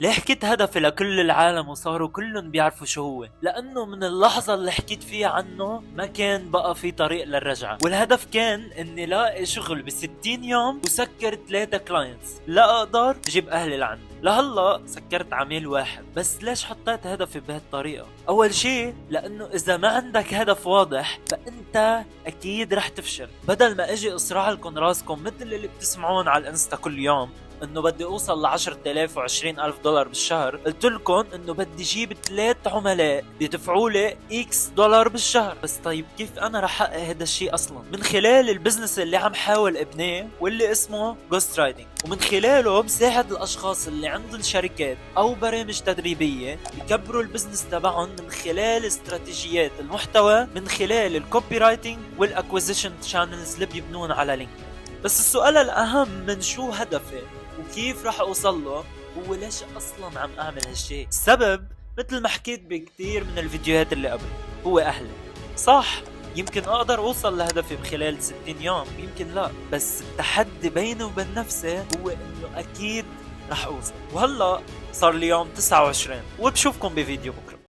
ليه حكيت هدفي لكل العالم وصاروا كلهم بيعرفوا شو هو؟ لأنه من اللحظة اللي حكيت فيها عنه ما كان بقى في طريق للرجعة، والهدف كان إني لاقي شغل ب60 يوم وسكر 3 كلاينتس لا أقدر أجيب أهلي لعندي. لهلا سكرت عميل واحد. بس ليش حطيت هدفي بهالطريقة؟ أول شي لأنه إذا ما عندك هدف واضح فأنت أكيد رح تفشل. بدل ما أجي أصرع لكم راسكم مثل اللي بتسمعون على الانستا كل يوم انه بدي اوصل ل10,000 و20,000 دولار بالشهر، قلت لكم انه بدي جيب 3 عملاء بيدفعوا لي اكس دولار بالشهر. بس طيب كيف انا رح احقق هذا الشيء اصلا؟ من خلال البزنس اللي عم حاول ابنيه واللي اسمه جوست رايدنج، ومن خلاله بساعد الاشخاص اللي عندهم شركات او برامج تدريبيه يكبروا البزنس تبعهم من خلال استراتيجيات المحتوى، من خلال الكوبي رايتنج والاكوزيشن شانلز اللي بيبنون على لينكدين. بس السؤال الاهم من شو هدفي وكيف راح اوصل له هو ليش اصلا عم اعمل هالشيء. السبب مثل ما حكيت بكتير من الفيديوهات اللي قبل هو اهلي. صح يمكن اقدر اوصل لهدفي بخلال 60 يوم، يمكن لا، بس التحدي بيني وبين نفسي هو انه اكيد راح اوصل. وهلا صار لي يوم 29 وبشوفكم بفيديو بكره.